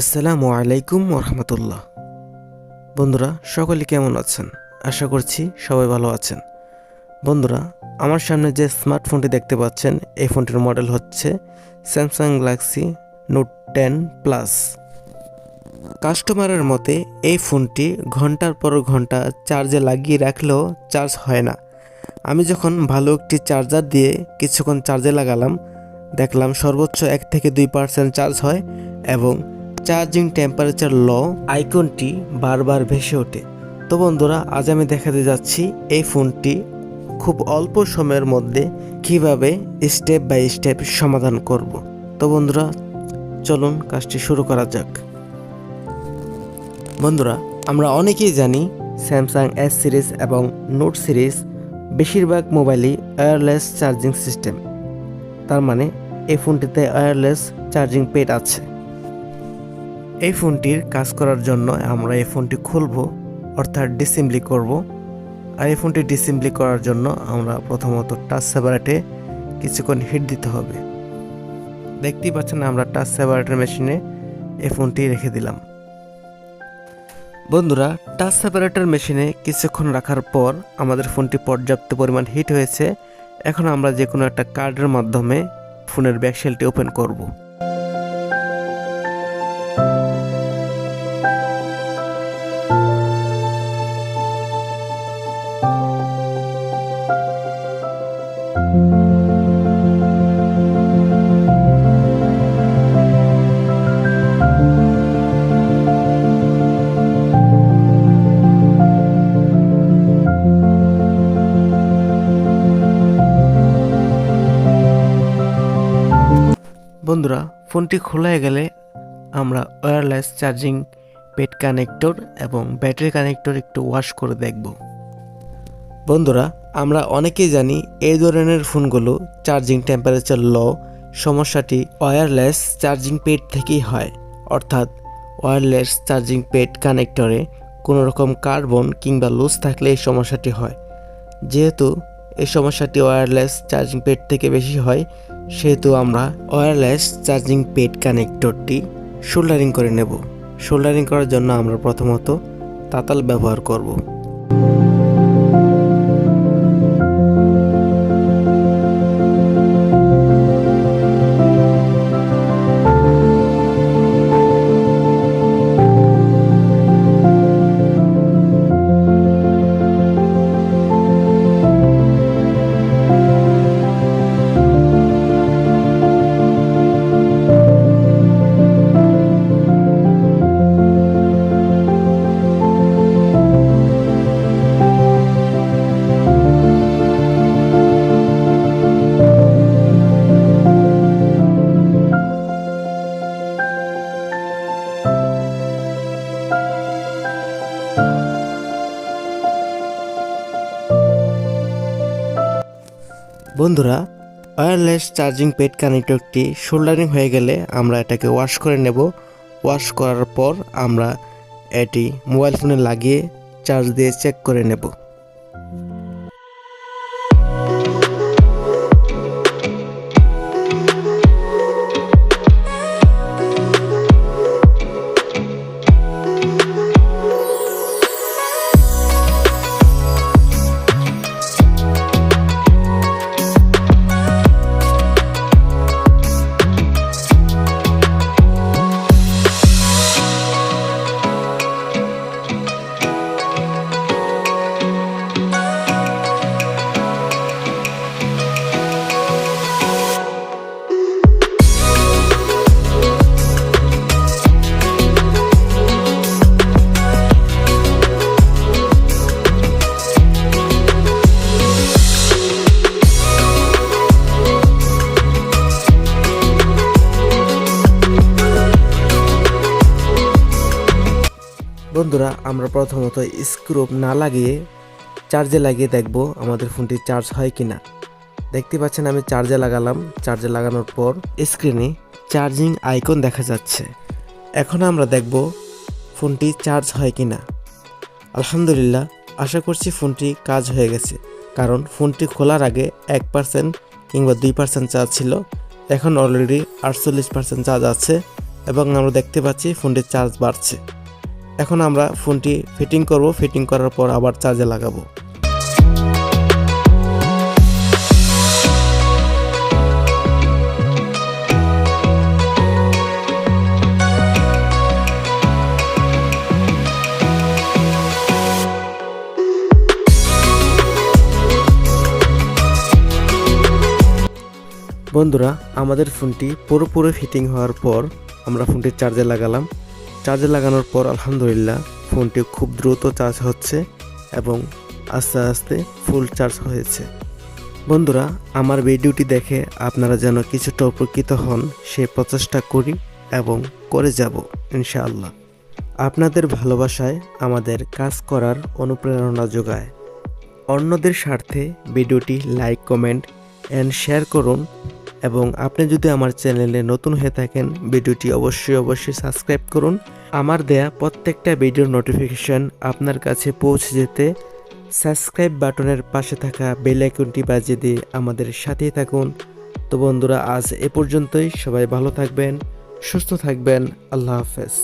আসসালামু আলাইকুম ওরহামতুল্লাহ। বন্ধুরা সকলে কেমন আছেন? আশা করছি সবাই ভালো আছেন। বন্ধুরা, আমার সামনে যে স্মার্টফোনটি দেখতে পাচ্ছেন, এই ফোনটির মডেল হচ্ছে স্যামসাং গ্যালাক্সি নোট 10 প্লাস। কাস্টমারের মতে এই ফোনটি ঘন্টার পর ঘন্টা চার্জে লাগিয়ে রাখলেও চার্জ হয় না। আমি যখন ভালো একটি চার্জার দিয়ে কিছুক্ষণ চার্জে লাগালাম, দেখলাম সর্বোচ্চ 1 থেকে 2% চার্জ হয় এবং চার্জিং টেম্পারেচার লো আইকনটি বারবার ভেসে ওঠে। তো বন্ধুরা, আজ আমি দেখাতে যাচ্ছি এই ফোনটি খুব অল্প সময়ের মধ্যে কিভাবে স্টেপ বাই স্টেপ সমাধান করব। তো বন্ধুরা, চলুন কাজটি শুরু করা যাক। বন্ধুরা, আমরা অনেকেই জানি স্যামসাং এস সিরিজ এবং নোট সিরিজ বেশিরভাগ মোবাইলই ওয়্যারলেস চার্জিং সিস্টেম। তার মানে এই ফোনটিতে ওয়্যারলেস চার্জিং পেড আছে। এই ফোনটির কাজ করার জন্য আমরা এই ফোনটি খুলব, অর্থাৎ ডিসেম্বলি করব। আর এই ফোনটি ডিসেম্বলি করার জন্য আমরা প্রথমত টাচ সেপারেটে কিছুক্ষণ হিট দিতে হবে। দেখতেই পাচ্ছেন, আমরা টাচ সেপারেটর মেশিনে এই ফোনটি রেখে দিলাম। বন্ধুরা, টাচ সেপারেটর মেশিনে কিছুক্ষণ রাখার পর আমাদের ফোনটি পর্যাপ্ত পরিমাণ হিট হয়েছে। এখন আমরা যে কোনো একটা কার্ডের মাধ্যমে ফোনের ব্যাকশেলটি ওপেন করব। বন্ধুরা, ফোনটি খোলা হয়ে গেলে আমরা ওয়্যারলেস চার্জিং পেড কানেক্টর এবং ব্যাটারি কানেক্টর একটু ওয়াশ করে দেখব। বন্ধুরা, আমরা অনেকেই জানি এই ধরনের ফোনগুলো চার্জিং টেম্পারেচার লো সমস্যাটি ওয়্যারলেস চার্জিং পেড থেকেই হয়। অর্থাৎ ওয়্যারলেস চার্জিং পেড কানেক্টরে কোনো রকম কার্বন কিংবা লুজ থাকলে এই সমস্যাটি হয়। যেহেতু এই সমস্যাটি ওয়্যারলেস চার্জিং পেড থেকে বেশি হয়, সেহেতু আমরা ওয়্যারলেস চার্জিং পেড কানেক্টরটি সোল্ডারিং করে নেব। সোল্ডারিং করার জন্য আমরা প্রথমত তাতাল ব্যবহার করব। বন্ধুরা, ওয়্যারলেস চার্জিং পেড কানেক্টরটি সোল্ডারিং হয়ে গেলে আমরা এটাকে ওয়াশ করে নেব। ওয়াশ করার পর আমরা এটি মোবাইল ফোনে লাগিয়ে চার্জ দিয়ে চেক করে নেব। বন্ধুরা, আমরা প্রথমত স্ক্রু না লাগিয়ে চার্জে লাগিয়ে দেখব আমাদের ফোনটি চার্জ হয় কিনা। দেখতে পাচ্ছেন, আমি চার্জে লাগালাম। চার্জে লাগানোর পর স্ক্রিনে চার্জিং আইকন দেখা যাচ্ছে। এখন আমরা দেখব ফোনটি চার্জ হয় কিনা। আলহামদুলিল্লাহ, আশা করছি ফোনটি কাজ হয়ে গেছে, কারণ ফোনটি খোলার আগে 1% কিংবা 2% চার্জ ছিল। এখন অলরেডি 48% চার্জ আছে এবং আমরা দেখতে পাচ্ছি ফোনটির চার্জ বাড়ছে। এখন আমরা ফোনটি ফিটিং করব, ফিটিং করার পর আবার চার্জে লাগাবো। বন্ধুরা, আমাদের ফোনটি পুরোপুরি ফিটিং হওয়ার পর আমরা ফোনটি চার্জে লাগালাম। চার্জে লাগানোর পর আলহামদুলিল্লাহ ফোনটি খুব দ্রুত চার্জ হচ্ছে এবং আস্তে আস্তে ফুল চার্জ হয়েছে। বন্ধুরা, আমার ভিডিওটি দেখে আপনারা যেন কিছুটা উপকৃত হন সে প্রচেষ্টা করি এবং করে যাব ইনশাআল্লাহ। আপনাদের ভালোবাসায় আমাদের কাজ করার অনুপ্রেরণা যোগায়। অন্যদের স্বার্থে ভিডিওটি লাইক, কমেন্ট এন্ড শেয়ার করুন এবং আপনি যদি আমার চ্যানেলে নতুন হয়ে থাকেন ভিডিওটি অবশ্যই সাবস্ক্রাইব করুন। আমার দেয়া প্রত্যেকটা ভিডিওর নোটিফিকেশন আপনার কাছে পৌঁছে যেতে সাবস্ক্রাইব বাটনের পাশে থাকা বেল আইকনটি বাজিয়ে দিয়ে আমাদের সাথেই থাকুন। তো বন্ধুরা, আজ এ পর্যন্তই। সবাই ভালো থাকবেন, সুস্থ থাকবেন। আল্লাহ হাফেজ।